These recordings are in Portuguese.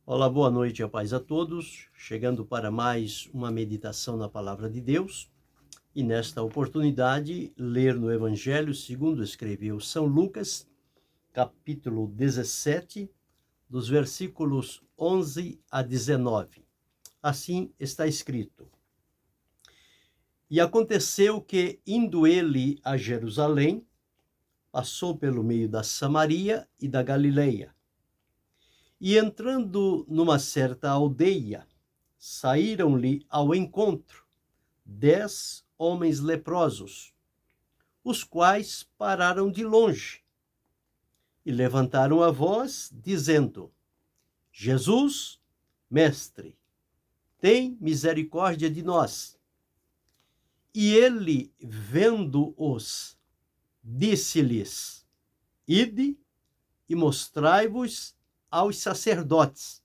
Olá, boa noite e a paz a todos. Chegando para mais uma meditação na Palavra de Deus. E nesta oportunidade, ler no Evangelho segundo escreveu São Lucas, capítulo 17, dos versículos 11 a 19. Assim está escrito: E aconteceu que, indo ele a Jerusalém, passou pelo meio da Samaria e da Galileia. E entrando numa certa aldeia, saíram-lhe ao encontro 10 homens leprosos, os quais pararam de longe e levantaram a voz, dizendo: Jesus, mestre, tem misericórdia de nós. E ele, vendo-os, disse-lhes: Ide e mostrai-vos aos sacerdotes.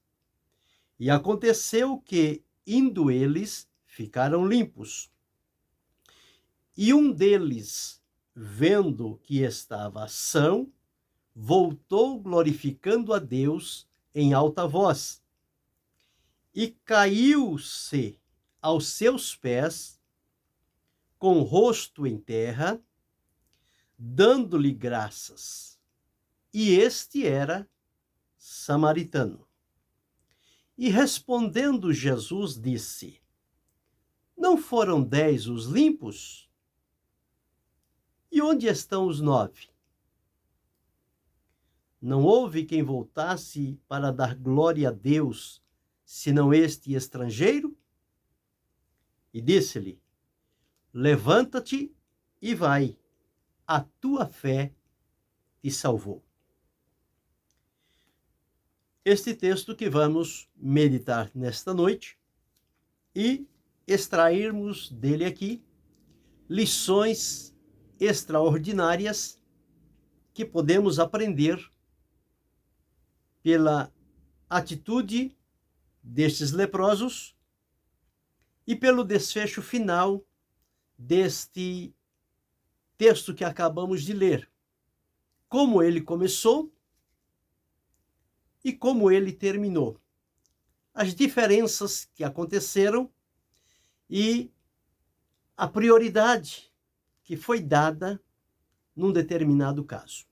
E aconteceu que, indo eles, ficaram limpos. E um deles, vendo que estava são, voltou glorificando a Deus em alta voz. E caiu-se aos seus pés, com o rosto em terra, dando-lhe graças. E este era samaritano. E respondendo Jesus, disse: Não foram 10 os limpos? E onde estão os 9? Não houve quem voltasse para dar glória a Deus, senão este estrangeiro? E disse-lhe: Levanta-te e vai, a tua fé te salvou. Este texto que vamos meditar nesta noite e extrairmos dele aqui lições extraordinárias que podemos aprender pela atitude destes leprosos e pelo desfecho final deste texto que acabamos de ler. Como ele começou e como ele terminou. As diferenças que aconteceram e a prioridade que foi dada num determinado caso.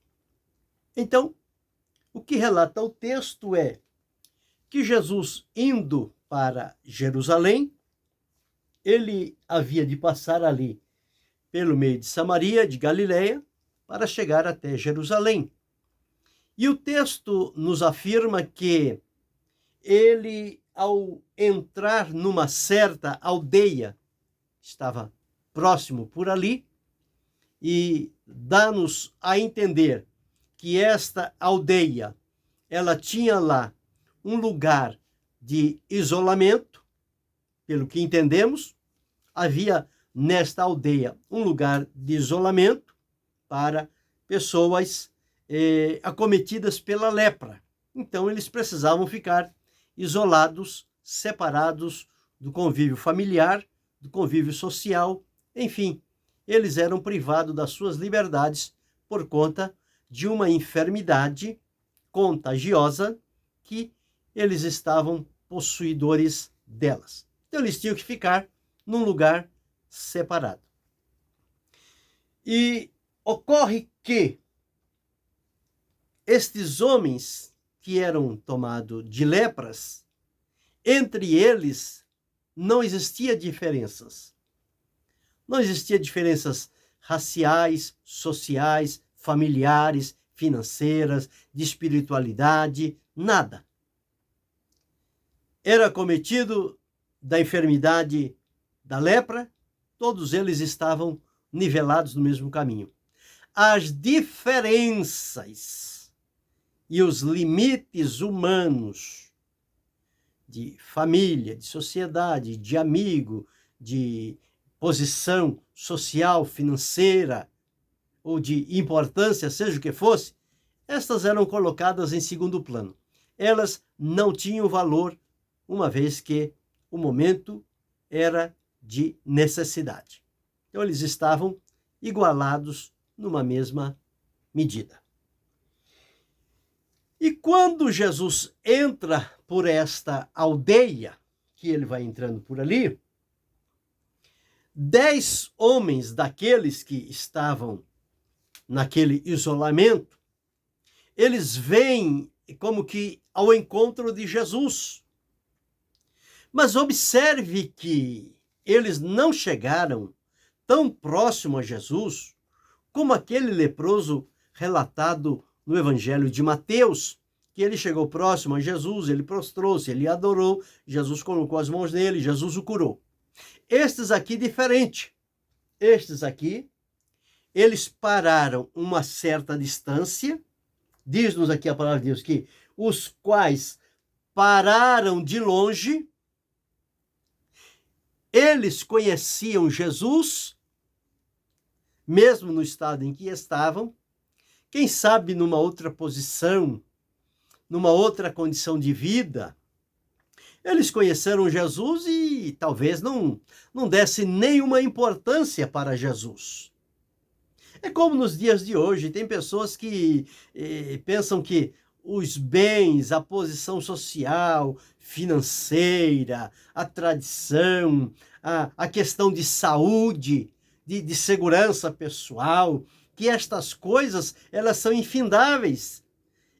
Então, o que relata o texto é que Jesus, indo para Jerusalém, ele havia de passar ali pelo meio de Samaria, de Galileia, para chegar até Jerusalém. E o texto nos afirma que ele, ao entrar numa certa aldeia, estava próximo por ali, e dá-nos a entender que esta aldeia, ela tinha lá um lugar de isolamento, pelo que entendemos, havia nesta aldeia um lugar de isolamento para pessoas acometidas pela lepra. Então eles precisavam ficar isolados, separados do convívio familiar, do convívio social, enfim, eles eram privados das suas liberdades por conta de uma enfermidade contagiosa que eles estavam possuidores delas. Então eles tinham que ficar num lugar separado. E ocorre que estes homens que eram tomados de lepras, entre eles não existia diferenças. Não existia diferenças raciais, sociais, familiares, financeiras, de espiritualidade, nada. Era cometido da enfermidade da lepra, todos eles estavam nivelados no mesmo caminho. As diferenças e os limites humanos de família, de sociedade, de amigo, de posição social, financeira ou de importância, seja o que fosse, estas eram colocadas em segundo plano. Elas não tinham valor, uma vez que o momento era de necessidade. Então eles estavam igualados numa mesma medida. E quando Jesus entra por esta aldeia, que ele vai entrando por ali, 10 homens daqueles que estavam naquele isolamento, eles vêm como que ao encontro de Jesus. Mas observe que eles não chegaram tão próximo a Jesus como aquele leproso relatado no Evangelho de Mateus, que ele chegou próximo a Jesus, ele prostrou-se, ele adorou, Jesus colocou as mãos nele, Jesus o curou. Estes aqui, diferente. Estes aqui, eles pararam uma certa distância, diz-nos aqui a palavra de Deus que os quais pararam de longe, eles conheciam Jesus, mesmo no estado em que estavam, quem sabe numa outra posição, numa outra condição de vida, eles conheceram Jesus e talvez não desse nenhuma importância para Jesus. É como nos dias de hoje, tem pessoas que pensam que os bens, a posição social, financeira, a tradição, a questão de saúde, de segurança pessoal, que estas coisas, elas são infindáveis.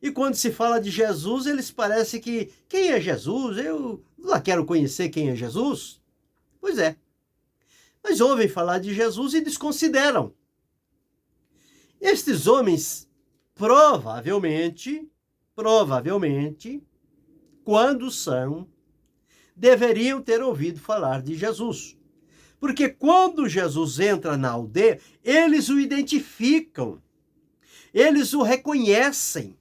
E quando se fala de Jesus, eles parecem que, quem é Jesus? Eu lá quero conhecer quem é Jesus. Pois é. Mas ouvem falar de Jesus e desconsideram. Estes homens, provavelmente, quando são, deveriam ter ouvido falar de Jesus. Porque quando Jesus entra na aldeia, eles o identificam, eles o reconhecem.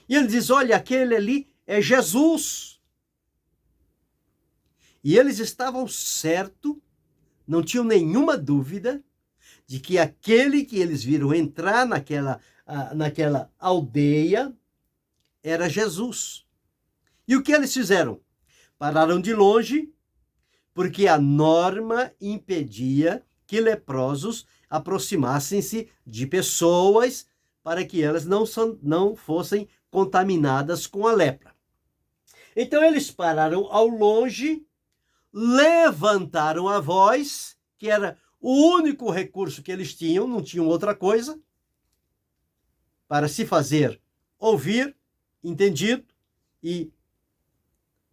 E ele diz, olha, aquele ali é Jesus. E eles estavam certos, não tinham nenhuma dúvida, de que aquele que eles viram entrar naquela aldeia era Jesus. E o que eles fizeram? Pararam de longe, porque a norma impedia que leprosos aproximassem-se de pessoas para que elas não fossem contaminadas com a lepra. Então eles pararam ao longe, levantaram a voz, que era o único recurso que eles tinham, não tinham outra coisa, para se fazer ouvir, entendido e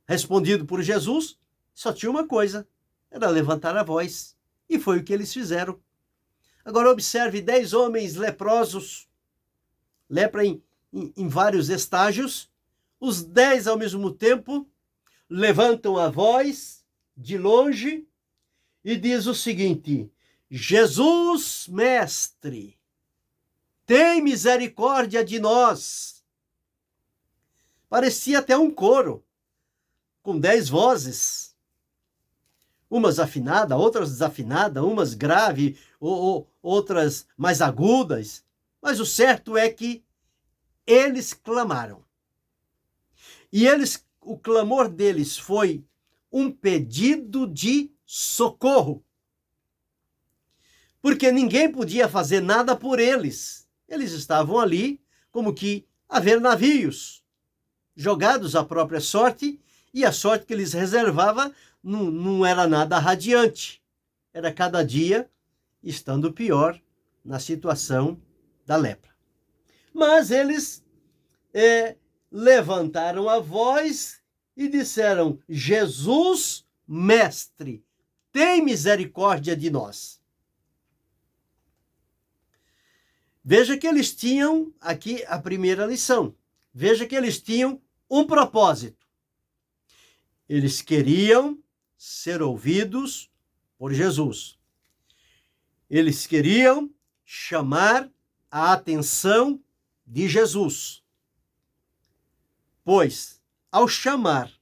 respondido por Jesus, só tinha uma coisa, era levantar a voz. E foi o que eles fizeram. Agora observe 10 homens leprosos, lepra em vários estágios, os 10 ao mesmo tempo levantam a voz de longe e diz o seguinte, Jesus, mestre, tem misericórdia de nós. Parecia até um coro, com 10 vozes, umas afinadas, outras desafinadas, umas graves, outras mais agudas, mas o certo é que eles clamaram. E o clamor deles foi um pedido de socorro. Porque ninguém podia fazer nada por eles. Eles estavam ali como que a ver navios, jogados à própria sorte, e a sorte que eles reservava não era nada radiante. Era cada dia estando pior na situação da lepra. Mas eles levantaram a voz e disseram, Jesus, mestre, tem misericórdia de nós. Veja que eles tinham aqui a primeira lição. Veja que eles tinham um propósito. Eles queriam ser ouvidos por Jesus. Eles queriam chamar a atenção de Jesus. Pois, ao chamar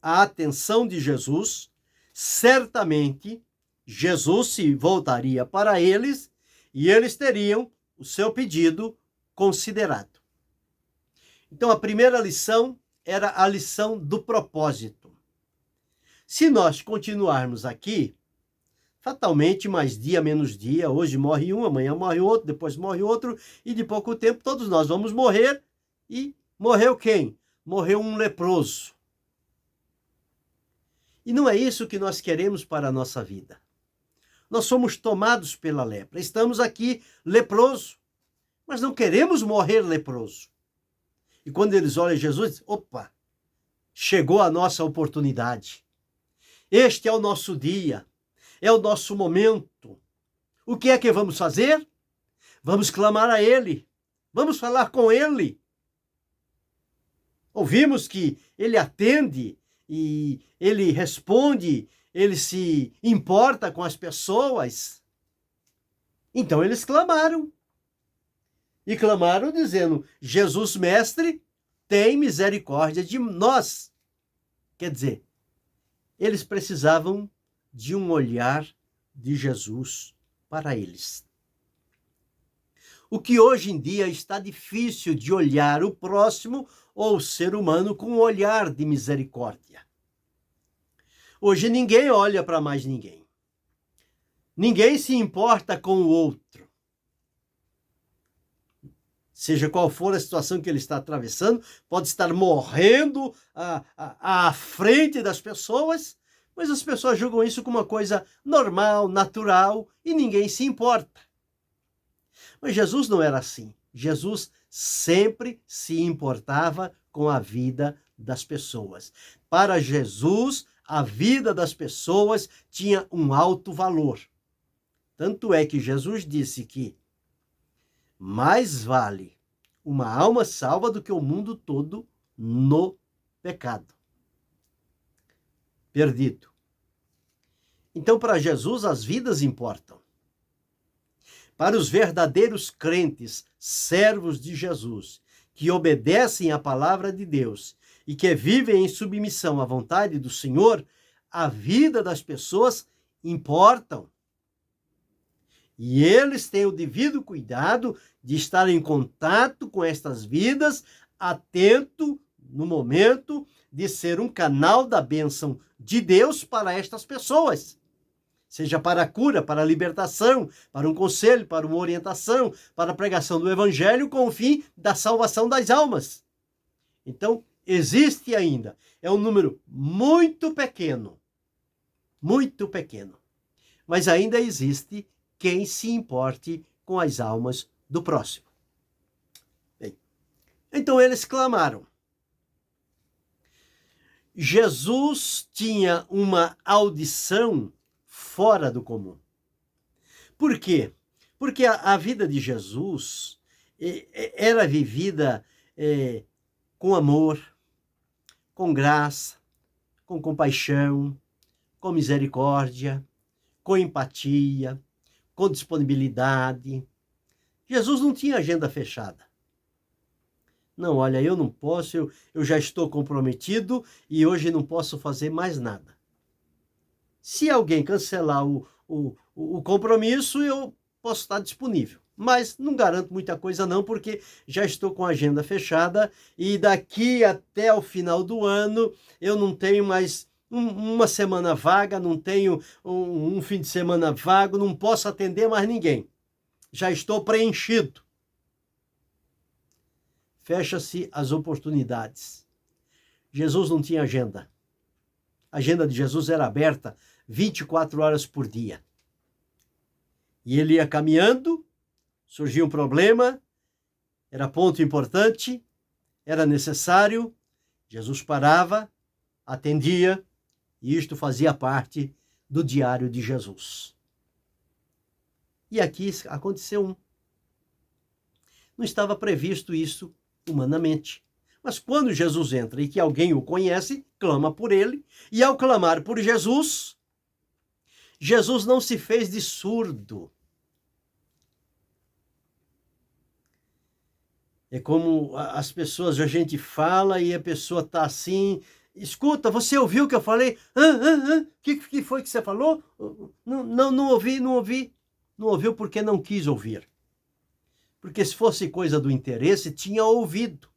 a atenção de Jesus, certamente Jesus se voltaria para eles e eles teriam o seu pedido considerado. Então, a primeira lição era a lição do propósito. Se nós continuarmos aqui, fatalmente, mais dia, menos dia, hoje morre um, amanhã morre outro, depois morre outro, e de pouco tempo todos nós vamos morrer e Morreu quem? Morreu um leproso. E não é isso que nós queremos para a nossa vida. Nós somos tomados pela lepra. Estamos aqui leproso, mas não queremos morrer leproso. E quando eles olham Jesus, dizem, opa, chegou a nossa oportunidade. Este é o nosso dia, é o nosso momento. O que é que vamos fazer? Vamos clamar a Ele, vamos falar com Ele. Ouvimos que Ele atende e Ele responde, Ele se importa com as pessoas. Então eles clamaram. E clamaram dizendo, Jesus Mestre, tem misericórdia de nós. Quer dizer, eles precisavam de um olhar de Jesus para eles. O que hoje em dia está difícil de olhar o próximo ou o ser humano com um olhar de misericórdia. Hoje ninguém olha para mais ninguém. Ninguém se importa com o outro. Seja qual for a situação que ele está atravessando, pode estar morrendo à frente das pessoas, mas as pessoas julgam isso como uma coisa normal, natural, e ninguém se importa. Mas Jesus não era assim. Jesus sempre se importava com a vida das pessoas. Para Jesus, a vida das pessoas tinha um alto valor. Tanto é que Jesus disse que mais vale uma alma salva do que o mundo todo no pecado. Perdido. Então, para Jesus, as vidas importam. Para os verdadeiros crentes, servos de Jesus, que obedecem à palavra de Deus e que vivem em submissão à vontade do Senhor, a vida das pessoas importam. E eles têm o devido cuidado de estar em contato com estas vidas, atento no momento de ser um canal da bênção de Deus para estas pessoas. Seja para a cura, para a libertação, para um conselho, para uma orientação, para a pregação do evangelho com o fim da salvação das almas. Então, existe ainda, é um número muito pequeno, mas ainda existe quem se importe com as almas do próximo. Bem, então eles clamaram. Jesus tinha uma audição fora do comum. Por quê? Porque a vida de Jesus era vivida com amor, com graça, com compaixão, com misericórdia, com empatia, com disponibilidade. Jesus não tinha agenda fechada. Não, olha, eu não posso, eu já estou comprometido e hoje não posso fazer mais nada. Se alguém cancelar o compromisso, eu posso estar disponível. Mas não garanto muita coisa não, porque já estou com a agenda fechada e daqui até o final do ano eu não tenho mais uma semana vaga, não tenho um fim de semana vago, não posso atender mais ninguém. Já estou preenchido. Fecha-se as oportunidades. Jesus não tinha agenda. A agenda de Jesus era aberta 24 horas por dia. E ele ia caminhando, surgia um problema, era ponto importante, era necessário, Jesus parava, atendia, e isto fazia parte do diário de Jesus. E aqui aconteceu Não estava previsto isso humanamente. Mas quando Jesus entra e que alguém o conhece, clama por ele, e ao clamar por Jesus, Jesus não se fez de surdo. É como as pessoas, a gente fala e a pessoa está assim, escuta, você ouviu o que eu falei? Que foi que você falou? Não ouvi. Não ouviu porque não quis ouvir. Porque se fosse coisa do interesse, tinha ouvido.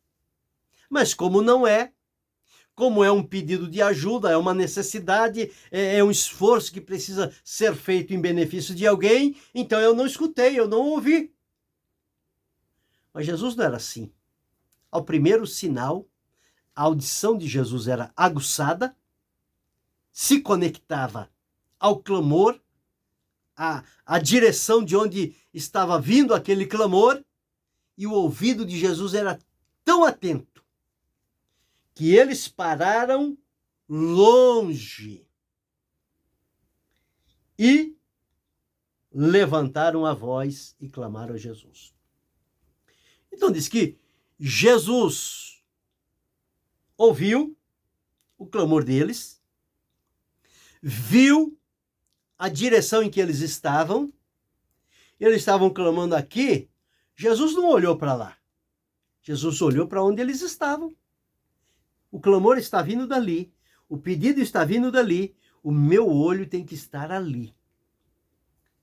Mas como não é, como é um pedido de ajuda, é uma necessidade, é um esforço que precisa ser feito em benefício de alguém, então eu não escutei, eu não ouvi. Mas Jesus não era assim. ao primeiro sinal, a audição de Jesus era aguçada, se conectava ao clamor, à direção de onde estava vindo aquele clamor, e o ouvido de Jesus era tão atento que eles pararam longe e levantaram a voz e clamaram a Jesus. Então diz que Jesus ouviu o clamor deles, viu a direção em que eles estavam clamando aqui. Jesus não olhou para lá. Jesus olhou para onde eles estavam. O clamor está vindo dali. O pedido está vindo dali. O meu olho tem que estar ali.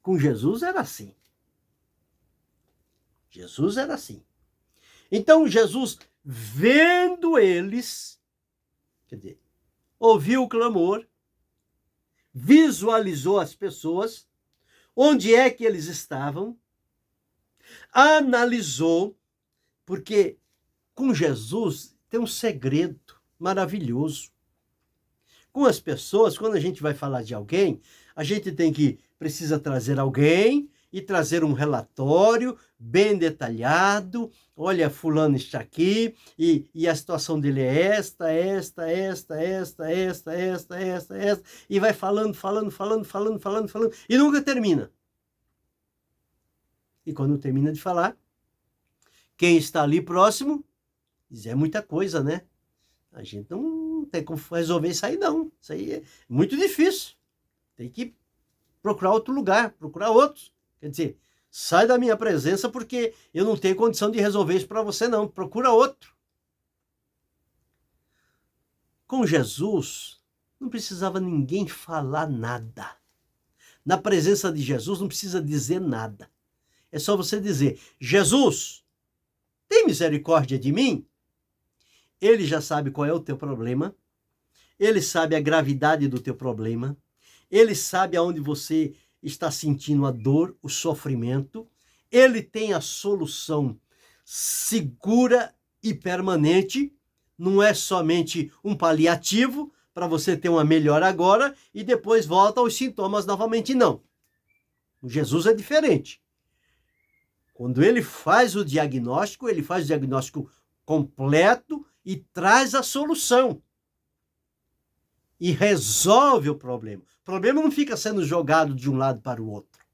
Com Jesus era assim. Jesus era assim. Então Jesus, vendo eles, quer dizer, ouviu o clamor, visualizou as pessoas, onde é que eles estavam, analisou, porque com Jesus tem um segredo maravilhoso. Com as pessoas, quando a gente vai falar de alguém, a gente precisa trazer alguém e trazer um relatório bem detalhado. Olha, fulano está aqui e a situação dele é esta, e vai falando, e nunca termina. E quando termina de falar, quem está ali próximo diz, é muita coisa, né? A gente não tem como resolver isso aí, não. Isso aí é muito difícil. Tem que procurar outro lugar, procurar outros. Quer dizer, sai da minha presença porque eu não tenho condição de resolver isso para você, não. Procura outro. Com Jesus, não precisava ninguém falar nada. Na presença de Jesus, não precisa dizer nada. É só você dizer, Jesus, tem misericórdia de mim? Ele já sabe qual é o teu problema. Ele sabe a gravidade do teu problema. Ele sabe aonde você está sentindo a dor, o sofrimento. Ele tem a solução segura e permanente. Não é somente um paliativo para você ter uma melhora agora e depois volta aos sintomas novamente. Não. O Jesus é diferente. Quando ele faz o diagnóstico completo e traz a solução. E resolve o problema. O problema não fica sendo jogado de um lado para o outro.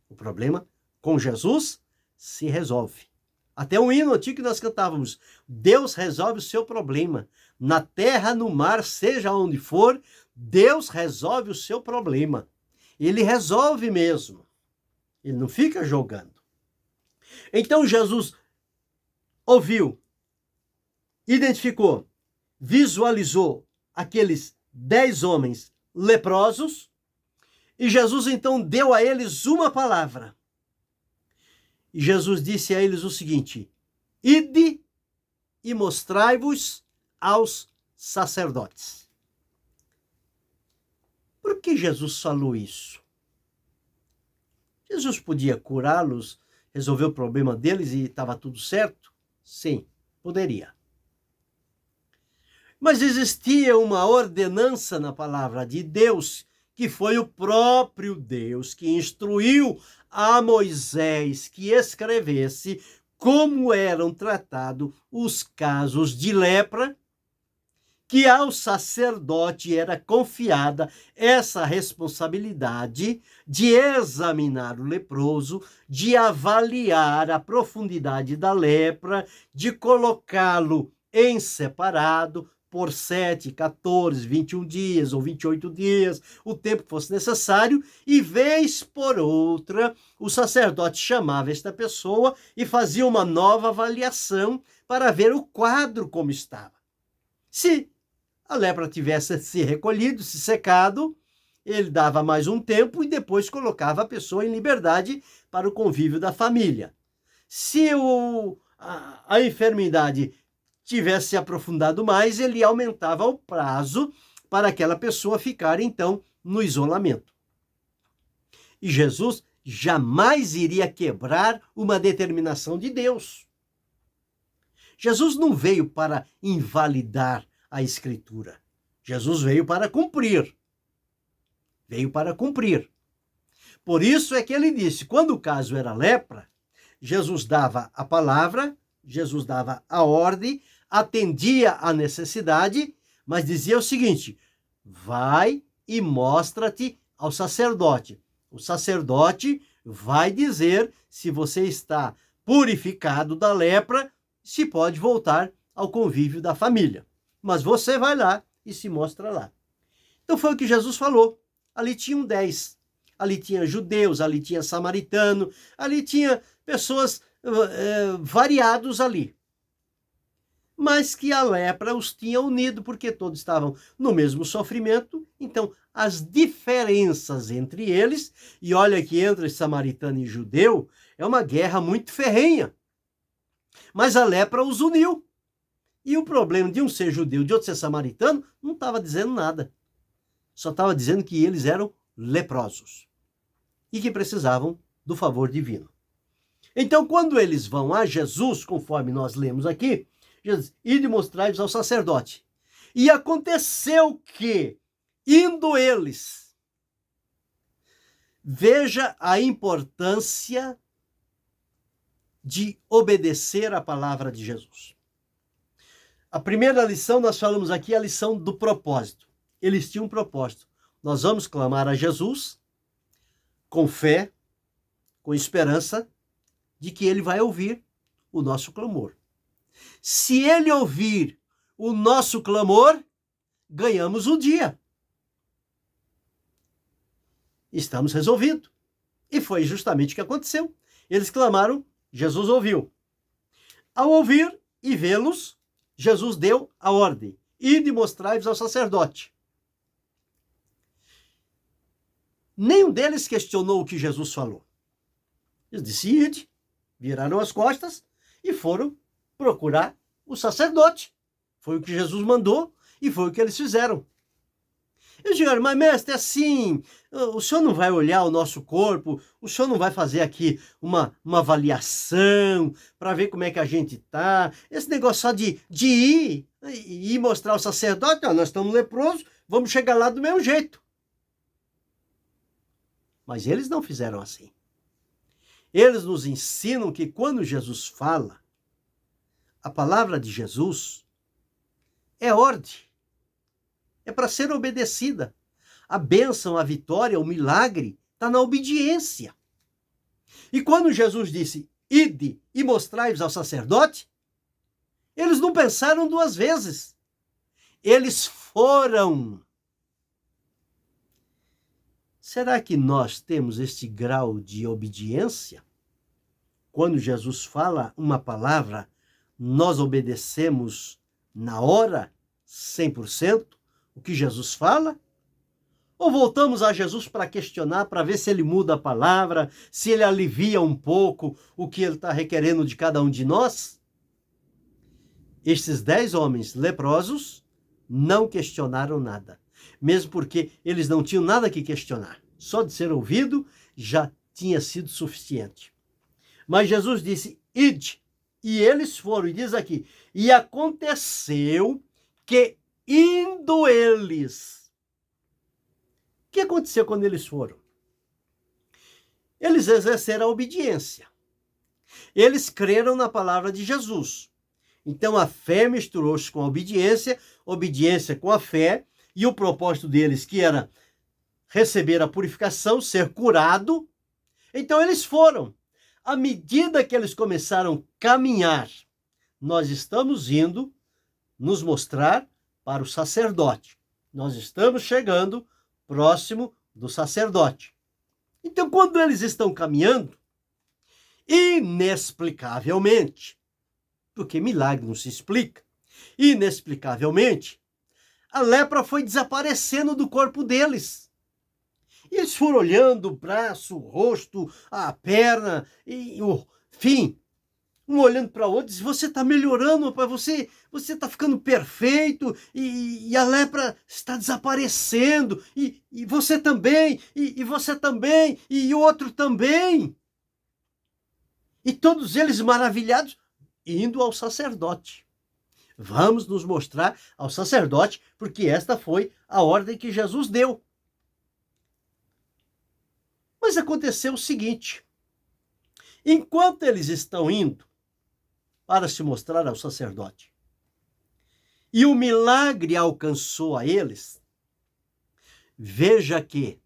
O problema, com Jesus, se resolve. Até um hino antigo que nós cantávamos. Deus resolve o seu problema. Na terra, no mar, seja onde for, Deus resolve o seu problema. Ele resolve mesmo. Ele não fica jogando. Então Jesus ouviu, identificou, visualizou aqueles 10 homens leprosos, e Jesus então deu a eles uma palavra. E Jesus disse a eles o seguinte, ide e mostrai-vos aos sacerdotes. Por que Jesus falou isso? Jesus podia curá-los, resolver o problema deles e estava tudo certo? Sim, poderia. Mas existia uma ordenança na palavra de Deus, que foi o próprio Deus que instruiu a Moisés que escrevesse como eram tratados os casos de lepra, que ao sacerdote era confiada essa responsabilidade de examinar o leproso, de avaliar a profundidade da lepra, de colocá-lo em separado por 7, 14, 21 dias ou 28 dias, o tempo que fosse necessário, e vez por outra o sacerdote chamava esta pessoa e fazia uma nova avaliação para ver o quadro como estava. Se a lepra tivesse se recolhido, se secado, ele dava mais um tempo e depois colocava a pessoa em liberdade para o convívio da família. Se a enfermidade tivesse se aprofundado mais, ele aumentava o prazo para aquela pessoa ficar, então, no isolamento. E Jesus jamais iria quebrar uma determinação de Deus. Jesus não veio para invalidar a Escritura. Jesus veio para cumprir. Veio para cumprir. Por isso é que ele disse, quando o caso era lepra, Jesus dava a palavra, Jesus dava a ordem, atendia a necessidade, mas dizia o seguinte: vai e mostra-te ao sacerdote. O sacerdote vai dizer se você está purificado da lepra, se pode voltar ao convívio da família. Mas você vai lá e se mostra lá. Então foi o que Jesus falou. Ali tinham 10. Ali tinha judeus, ali tinha samaritano, ali tinha pessoas variados ali. Mas que a lepra os tinha unido, porque todos estavam no mesmo sofrimento. Então, as diferenças entre eles, e olha que entre samaritano e judeu, é uma guerra muito ferrenha. Mas a lepra os uniu. E o problema de um ser judeu e de outro ser samaritano não estava dizendo nada. Só estava dizendo que eles eram leprosos e que precisavam do favor divino. Então, quando eles vão a Jesus, conforme nós lemos aqui, Jesus, ide mostrai-vos ao sacerdote. E aconteceu que, indo eles, veja a importância de obedecer a palavra de Jesus. A primeira lição, nós falamos aqui, a lição do propósito. Eles tinham um propósito. Nós vamos clamar a Jesus com fé, com esperança de que ele vai ouvir o nosso clamor. Se ele ouvir o nosso clamor, ganhamos o dia. Estamos resolvidos. E foi justamente o que aconteceu. Eles clamaram, Jesus ouviu. Ao ouvir e vê-los, Jesus deu a ordem: ide mostrai-vos ao sacerdote. Nenhum deles questionou o que Jesus falou. Eles disseram, ide, viraram as costas e foram procurar o sacerdote. Foi o que Jesus mandou e foi o que eles fizeram. Eles disseram, mas mestre, assim, o senhor não vai olhar o nosso corpo, o senhor não vai fazer aqui uma avaliação para ver como é que a gente está. Esse negócio só de ir mostrar ao sacerdote, ó, nós estamos leprosos, vamos chegar lá do mesmo jeito. Mas eles não fizeram assim. Eles nos ensinam que quando Jesus fala, a palavra de Jesus é ordem. É para ser obedecida. A bênção, a vitória, o milagre está na obediência. E quando Jesus disse, ide e mostrai-vos ao sacerdote, eles não pensaram duas vezes. Eles foram. Será que nós temos este grau de obediência? Quando Jesus fala uma palavra, nós obedecemos na hora, 100%, o que Jesus fala? Ou voltamos a Jesus para questionar, para ver se ele muda a palavra, se ele alivia um pouco o que ele está requerendo de cada um de nós? Estes 10 homens leprosos não questionaram nada. Mesmo porque eles não tinham nada que questionar. Só de ser ouvido já tinha sido suficiente. Mas Jesus disse, ide. E eles foram, e diz aqui, e aconteceu que indo eles. O que aconteceu quando eles foram? Eles exerceram a obediência. Eles creram na palavra de Jesus. Então a fé misturou-se com a obediência com a fé, e o propósito deles, que era receber a purificação, ser curado. Então eles foram. À medida que eles começaram a caminhar, nós estamos indo nos mostrar para o sacerdote. Nós estamos chegando próximo do sacerdote. Então, quando eles estão caminhando, inexplicavelmente, porque milagre não se explica, inexplicavelmente, a lepra foi desaparecendo do corpo deles. E eles foram olhando o braço, o rosto, a perna, e o fim, um olhando para o outro, diz, você está melhorando, você está ficando perfeito, e a lepra está desaparecendo, e você também, e você também, e o outro também. E todos eles maravilhados, indo ao sacerdote. Vamos nos mostrar ao sacerdote, porque esta foi a ordem que Jesus deu. Mas aconteceu o seguinte: enquanto eles estão indo para se mostrar ao sacerdote, e o milagre alcançou a eles, veja que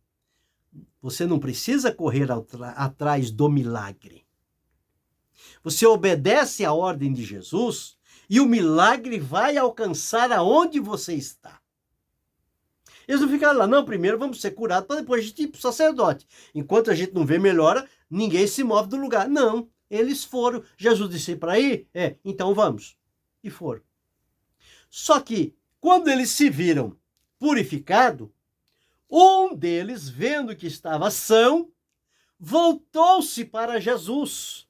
você não precisa correr atrás do milagre. Você obedece à ordem de Jesus e o milagre vai alcançar aonde você está. Eles não ficaram lá, não, primeiro vamos ser curados para depois a gente ir para o sacerdote. Enquanto a gente não vê melhora, ninguém se move do lugar. Não, eles foram. Jesus disse para ir? Então vamos. E foram. Só que, quando eles se viram purificados, um deles, vendo que estava são, voltou-se para Jesus.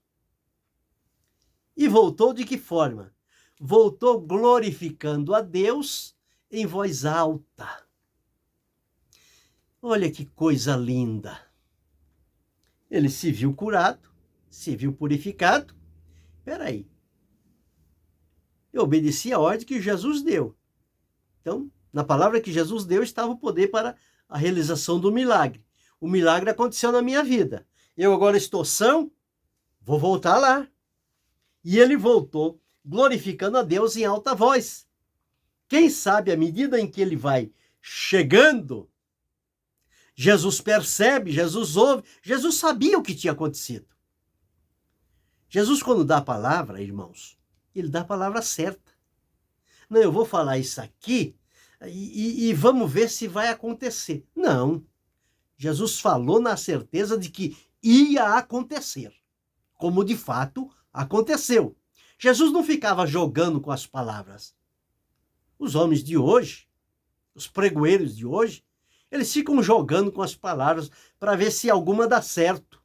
E voltou de que forma? Voltou glorificando a Deus em voz alta. Olha que coisa linda. Ele se viu curado, se viu purificado. Espera aí. Eu obedeci a ordem que Jesus deu. Então, na palavra que Jesus deu estava o poder para a realização do milagre. O milagre aconteceu na minha vida. Eu agora estou são, vou voltar lá. E ele voltou, glorificando a Deus em alta voz. Quem sabe, à medida em que ele vai chegando, Jesus percebe, Jesus ouve, Jesus sabia o que tinha acontecido. Jesus, quando dá a palavra, irmãos, ele dá a palavra certa. Não, eu vou falar isso aqui e vamos ver se vai acontecer. Não. Jesus falou na certeza de que ia acontecer, como de fato aconteceu. Jesus não ficava jogando com as palavras. Os homens de hoje, os pregoeiros de hoje, eles ficam jogando com as palavras para ver se alguma dá certo.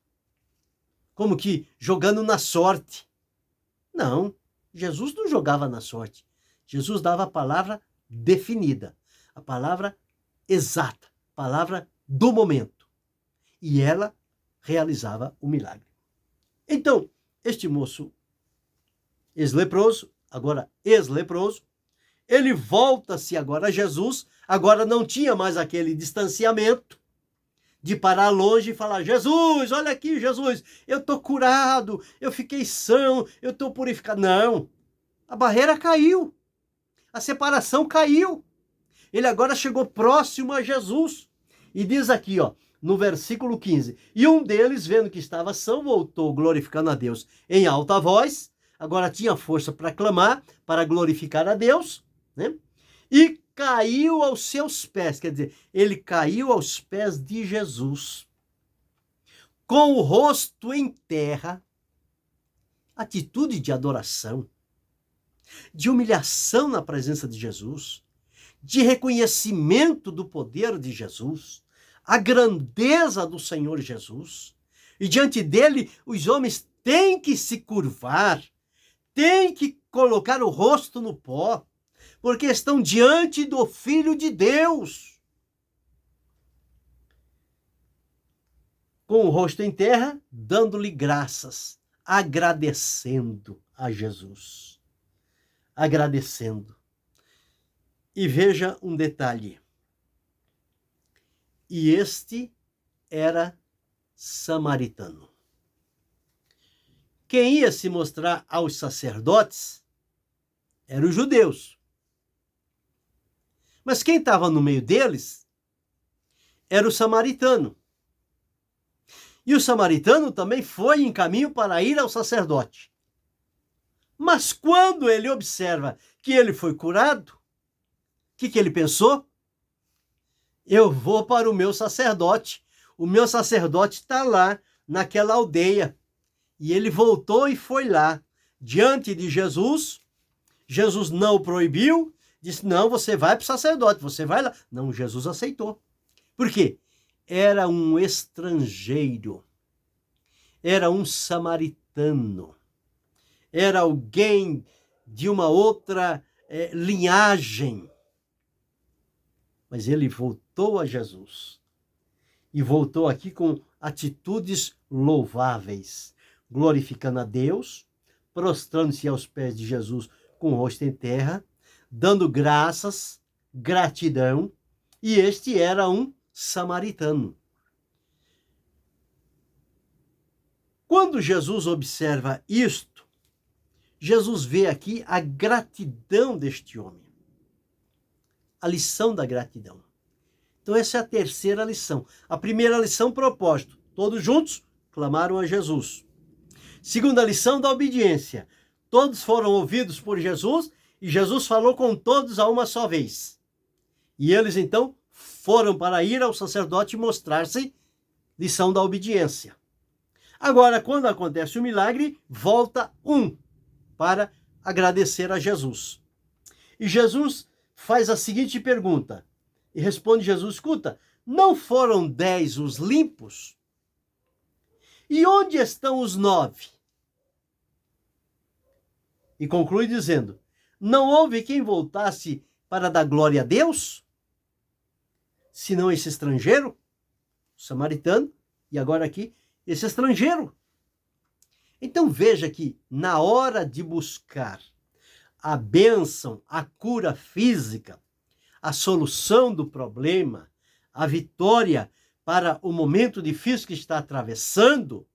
Como que jogando na sorte. Não, Jesus não jogava na sorte. Jesus dava a palavra definida, a palavra exata, a palavra do momento. E ela realizava o milagre. Então, este moço ex-leproso, agora ex-leproso, ele volta-se agora a Jesus, agora não tinha mais aquele distanciamento de parar longe e falar: Jesus, olha aqui, Jesus, eu estou curado, eu fiquei são, eu estou purificado. Não, a barreira caiu, a separação caiu. Ele agora chegou próximo a Jesus. E diz aqui, no versículo 15, e um deles, vendo que estava são, voltou glorificando a Deus em alta voz, agora tinha força para clamar, para glorificar a Deus, né? E caiu aos seus pés, quer dizer, ele caiu aos pés de Jesus, com o rosto em terra, atitude de adoração, de humilhação na presença de Jesus, de reconhecimento do poder de Jesus, a grandeza do Senhor Jesus, e diante dele os homens têm que se curvar, têm que colocar o rosto no pó, porque estão diante do Filho de Deus. Com o rosto em terra, dando-lhe graças, agradecendo a Jesus. Agradecendo. E veja um detalhe. E este era samaritano. Quem ia se mostrar aos sacerdotes eram os judeus. Mas quem estava no meio deles era o samaritano. E o samaritano também foi em caminho para ir ao sacerdote. Mas quando ele observa que ele foi curado, o que ele pensou? Eu vou para o meu sacerdote. O meu sacerdote está lá, naquela aldeia. E ele voltou e foi lá, diante de Jesus. Jesus não o proibiu, disse: não, você vai para o sacerdote, você vai lá. Não, Jesus aceitou. Por quê? Era um estrangeiro, era um samaritano, era alguém de uma outra linhagem. Mas ele voltou a Jesus e voltou aqui com atitudes louváveis, glorificando a Deus, prostrando-se aos pés de Jesus com o rosto em terra, dando graças, gratidão, e este era um samaritano. Quando Jesus observa isto, Jesus vê aqui a gratidão deste homem. A lição da gratidão. Então essa é a terceira lição. A primeira lição, propósito. Todos juntos clamaram a Jesus. Segunda lição, da obediência. Todos foram ouvidos por Jesus e Jesus falou com todos a uma só vez. E eles então foram para ir ao sacerdote e mostrar-se, lição da obediência. Agora, quando acontece o milagre, volta para agradecer a Jesus. E Jesus faz a seguinte pergunta, e responde Jesus: escuta, não foram 10 os limpos? E onde estão os 9? E conclui dizendo: não houve quem voltasse para dar glória a Deus? Senão esse estrangeiro, o samaritano, e agora aqui, esse estrangeiro. Então veja que na hora de buscar a bênção, a cura física, a solução do problema, a vitória para o momento difícil que está atravessando,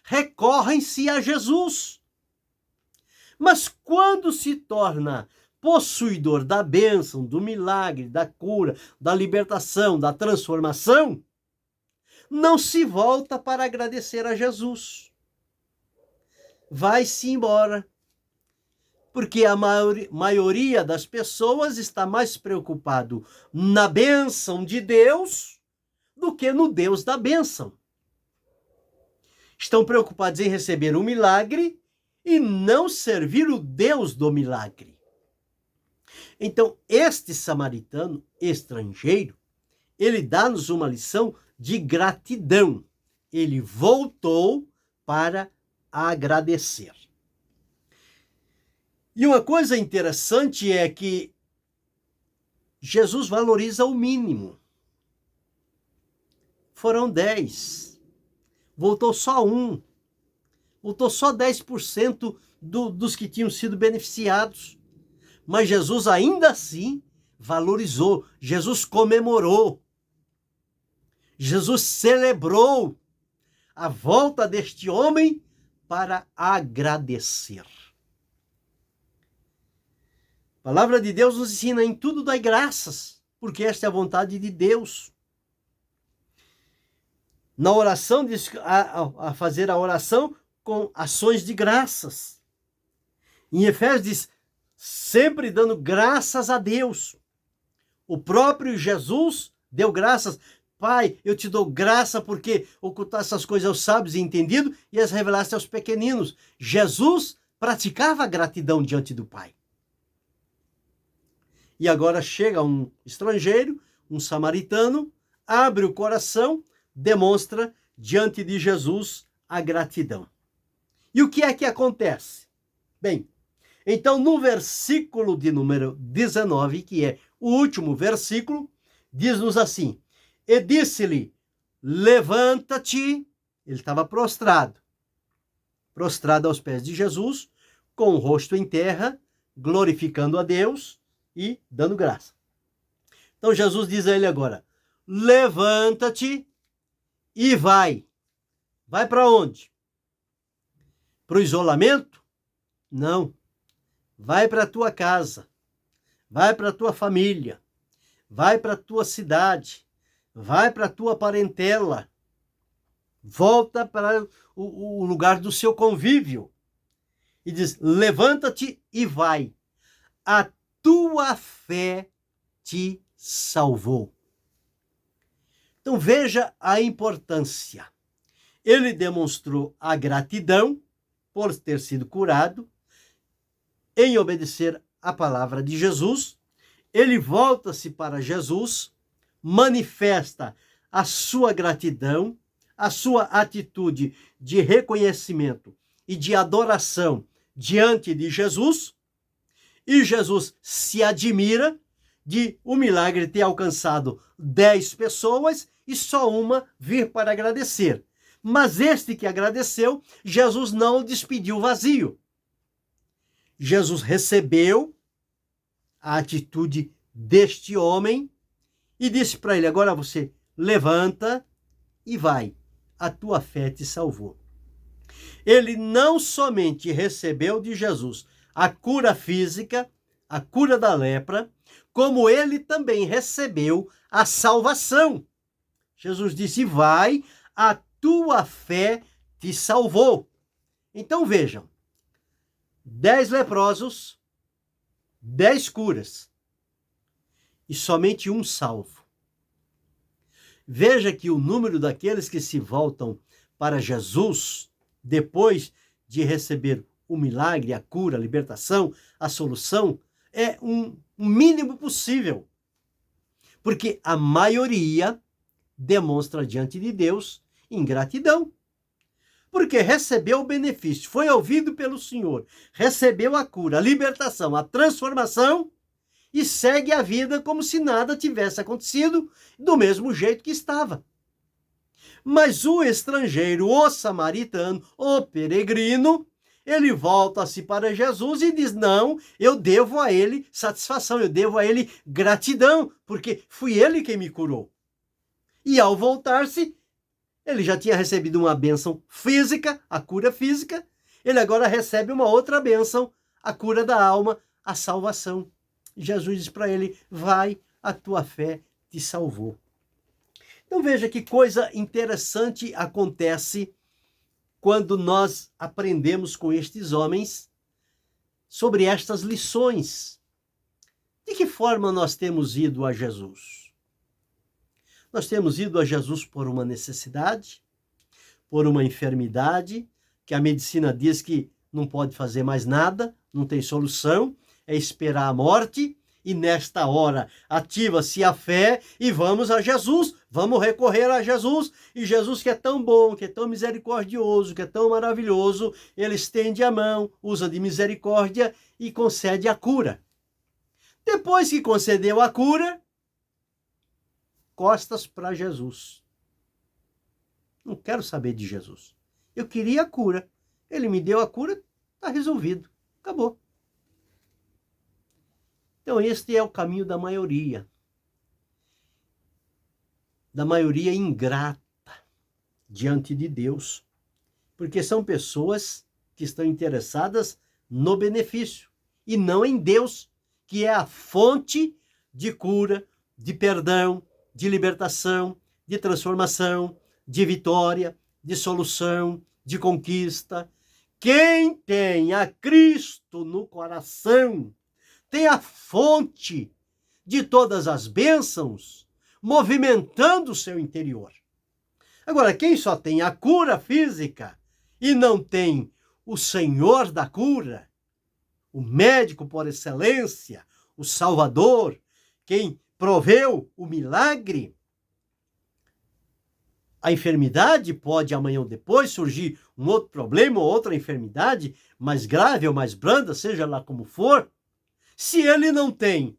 recorrem-se a Jesus. Mas quando se torna possuidor da bênção, do milagre, da cura, da libertação, da transformação, não se volta para agradecer a Jesus. Vai-se embora. Porque a maioria das pessoas está mais preocupado na bênção de Deus do que no Deus da bênção. Estão preocupados em receber um milagre e não servir o Deus do milagre. Então, este samaritano estrangeiro, ele dá-nos uma lição de gratidão. Ele voltou para agradecer. E uma coisa interessante é que Jesus valoriza o mínimo. Foram 10. Voltou só 1. Voltou só 10% dos que tinham sido beneficiados. Mas Jesus ainda assim valorizou. Jesus comemorou. Jesus celebrou a volta deste homem para agradecer. A palavra de Deus nos ensina: em tudo dai graças, porque esta é a vontade de Deus. Na oração, diz a fazer a oração com ações de graças. Em Efésios diz: sempre dando graças a Deus. O próprio Jesus deu graças. Pai, eu te dou graça porque ocultaste essas coisas aos sábios e entendidos e as revelaste aos pequeninos. Jesus praticava a gratidão diante do Pai. E agora chega um estrangeiro, um samaritano, abre o coração, demonstra diante de Jesus a gratidão. E o que é que acontece? Bem, então no versículo de número 19, que é o último versículo, diz-nos assim: e disse-lhe, levanta-te. Ele estava prostrado aos pés de Jesus, com o rosto em terra, glorificando a Deus e dando graça. Então Jesus diz a ele agora: levanta-te e vai. Vai para onde? Para o isolamento? Não. Vai para a tua casa. Vai para a tua família. Vai para a tua cidade. Vai para a tua parentela. Volta para o lugar do seu convívio. E diz: levanta-te e vai. A tua fé te salvou. Então veja a importância. Ele demonstrou a gratidão por ter sido curado, em obedecer à palavra de Jesus. Ele volta-se para Jesus, manifesta a sua gratidão, a sua atitude de reconhecimento e de adoração diante de Jesus. E Jesus se admira de o milagre ter alcançado 10 pessoas e só uma vir para agradecer. Mas este que agradeceu, Jesus não o despediu vazio. Jesus recebeu a atitude deste homem e disse para ele: agora você levanta e vai, a tua fé te salvou. Ele não somente recebeu de Jesus a cura física, a cura da lepra, como ele também recebeu a salvação. Jesus disse: vai, a tua fé te salvou. Então vejam, 10 leprosos, 10 curas e somente um salvo. Veja que o número daqueles que se voltam para Jesus depois de receber o milagre, a cura, a libertação, a solução, é um mínimo possível. Porque a maioria demonstra diante de Deus ingratidão. Porque recebeu o benefício, foi ouvido pelo Senhor, recebeu a cura, a libertação, a transformação e segue a vida como se nada tivesse acontecido, do mesmo jeito que estava. Mas o estrangeiro, o samaritano, o peregrino, ele volta-se para Jesus e diz: não, eu devo a ele satisfação, eu devo a ele gratidão, porque fui ele quem me curou. E ao voltar-se, ele já tinha recebido uma bênção física, a cura física, ele agora recebe uma outra bênção, a cura da alma, a salvação. Jesus diz para ele: vai, a tua fé te salvou. Então veja que coisa interessante acontece quando nós aprendemos com estes homens sobre estas lições. De que forma nós temos ido a Jesus? Nós temos ido a Jesus por uma necessidade, por uma enfermidade, que a medicina diz que não pode fazer mais nada, não tem solução, é esperar a morte, e nesta hora ativa-se a fé e vamos a Jesus, vamos recorrer a Jesus, e Jesus, que é tão bom, que é tão misericordioso, que é tão maravilhoso, ele estende a mão, usa de misericórdia e concede a cura. Depois que concedeu a cura, costas para Jesus. Não quero saber de Jesus. Eu queria a cura. Ele me deu a cura, está resolvido. Acabou. Então este é o caminho da maioria. Da maioria ingrata diante de Deus. Porque são pessoas que estão interessadas no benefício e não em Deus, que é a fonte de cura, de perdão, de libertação, de transformação, de vitória, de solução, de conquista. Quem tem a Cristo no coração tem a fonte de todas as bênçãos movimentando o seu interior. Agora, quem só tem a cura física e não tem o Senhor da cura, o médico por excelência, o Salvador, quem proveu o milagre, a enfermidade pode amanhã ou depois surgir um outro problema ou outra enfermidade mais grave ou mais branda, seja lá como for. Se ele não tem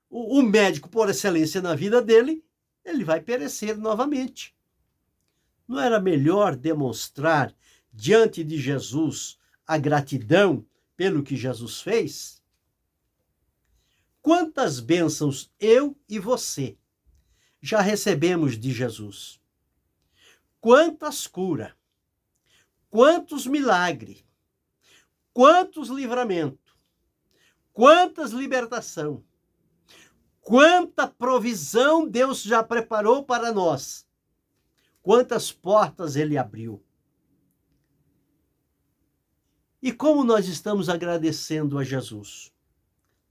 o médico por excelência na vida dele, ele vai perecer novamente. Não era melhor demonstrar diante de Jesus a gratidão pelo que Jesus fez? Quantas bênçãos eu e você já recebemos de Jesus? Quantas curas, quantos milagres, quantos livramentos, quantas libertação, quanta provisão Deus já preparou para nós, quantas portas Ele abriu. E como nós estamos agradecendo a Jesus?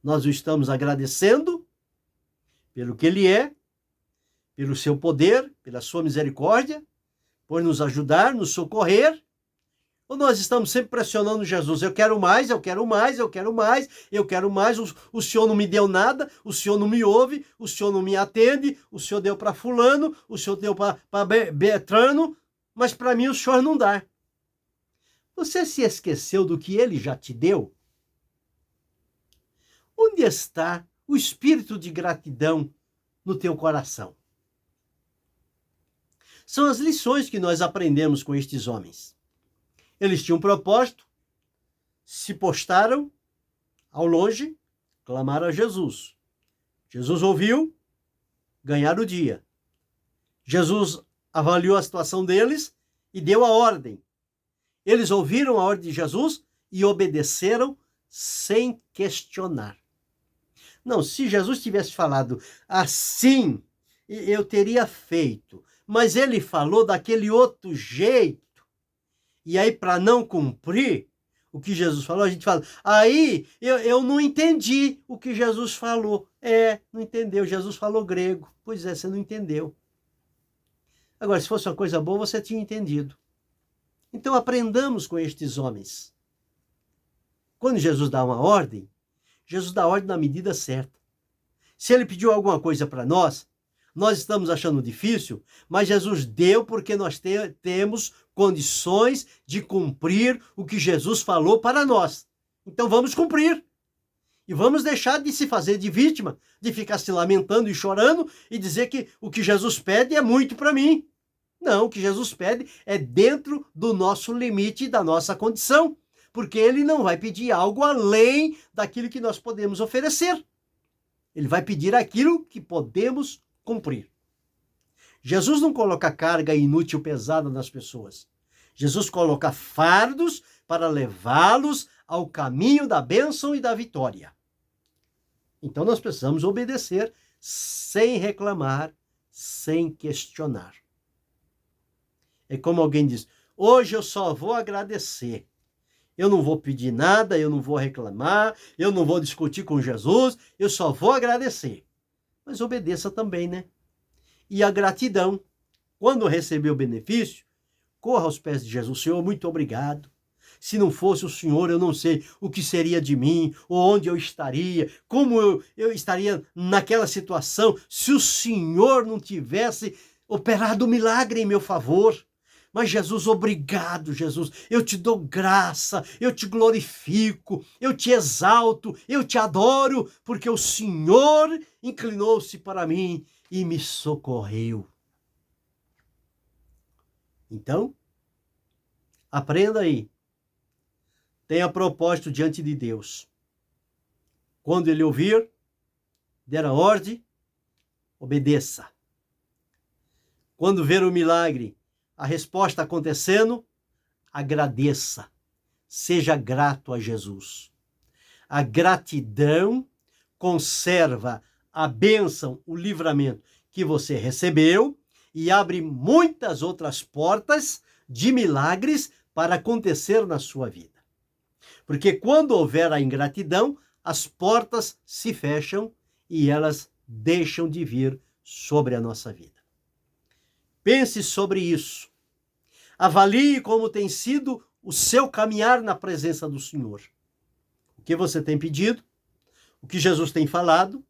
Nós o estamos agradecendo pelo que Ele é, pelo seu poder, pela sua misericórdia, por nos ajudar, nos socorrer, ou nós estamos sempre pressionando Jesus? Eu quero mais, eu quero mais, eu quero mais, eu quero mais, o Senhor não me deu nada, o Senhor não me ouve, o Senhor não me atende, o Senhor deu para fulano, o Senhor deu para Betrano, mas para mim o Senhor não dá. Você se esqueceu do que Ele já te deu? Onde está o espírito de gratidão no teu coração? São as lições que nós aprendemos com estes homens. Eles tinham um propósito, se postaram, ao longe, clamaram a Jesus. Jesus ouviu, ganharam o dia. Jesus avaliou a situação deles e deu a ordem. Eles ouviram a ordem de Jesus e obedeceram sem questionar. Não, se Jesus tivesse falado assim, eu teria feito. Mas ele falou daquele outro jeito. E aí, para não cumprir o que Jesus falou, a gente fala, aí eu não entendi o que Jesus falou. Não entendeu. Jesus falou grego. Pois é, você não entendeu. Agora, se fosse uma coisa boa, você tinha entendido. Então, aprendamos com estes homens. Quando Jesus dá uma ordem, Jesus dá a ordem na medida certa. Se ele pediu alguma coisa para nós estamos achando difícil, mas Jesus deu porque nós temos condições de cumprir o que Jesus falou para nós. Então vamos cumprir. E vamos deixar de se fazer de vítima, de ficar se lamentando e chorando e dizer que o que Jesus pede é muito para mim. Não, o que Jesus pede é dentro do nosso limite, da nossa condição. Porque ele não vai pedir algo além daquilo que nós podemos oferecer. Ele vai pedir aquilo que podemos cumprir. Jesus não coloca carga inútil, pesada nas pessoas. Jesus coloca fardos para levá-los ao caminho da bênção e da vitória. Então nós precisamos obedecer sem reclamar, sem questionar. É como alguém diz, hoje eu só vou agradecer. Eu não vou pedir nada, eu não vou reclamar, eu não vou discutir com Jesus, eu só vou agradecer. Mas obedeça também, né? E a gratidão, quando receber o benefício, corra aos pés de Jesus. Senhor, muito obrigado. Se não fosse o Senhor, eu não sei o que seria de mim, ou onde eu estaria, como eu estaria naquela situação, se o Senhor não tivesse operado um milagre em meu favor. Mas Jesus, obrigado, Jesus, eu te dou graça, eu te glorifico, eu te exalto, eu te adoro, porque o Senhor inclinou-se para mim e me socorreu. Então, aprenda aí, tenha propósito diante de Deus. Quando ele ouvir, der a ordem, obedeça. Quando ver o milagre, a resposta acontecendo, agradeça. Seja grato a Jesus. A gratidão conserva a bênção, o livramento que você recebeu e abre muitas outras portas de milagres para acontecer na sua vida. Porque quando houver a ingratidão, as portas se fecham e elas deixam de vir sobre a nossa vida. Pense sobre isso. Avalie como tem sido o seu caminhar na presença do Senhor. O que você tem pedido, o que Jesus tem falado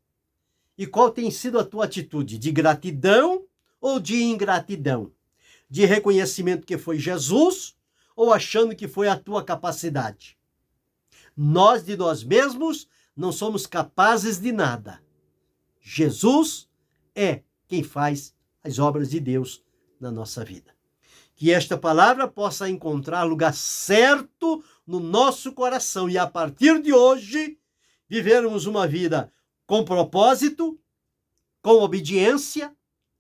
e qual tem sido a tua atitude de gratidão ou de ingratidão, de reconhecimento que foi Jesus ou achando que foi a tua capacidade. Nós de nós mesmos não somos capazes de nada. Jesus é quem faz as obras de Deus na nossa vida. Que esta palavra possa encontrar lugar certo no nosso coração e a partir de hoje vivermos uma vida com propósito, com obediência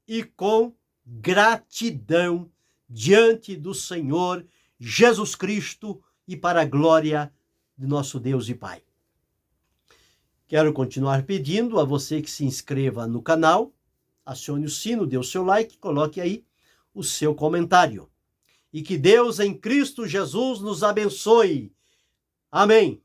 e com gratidão diante do Senhor Jesus Cristo e para a glória de nosso Deus e Pai. Quero continuar pedindo a você que se inscreva no canal, acione o sino, dê o seu like, coloque aí o seu comentário. E que Deus em Cristo Jesus nos abençoe. Amém.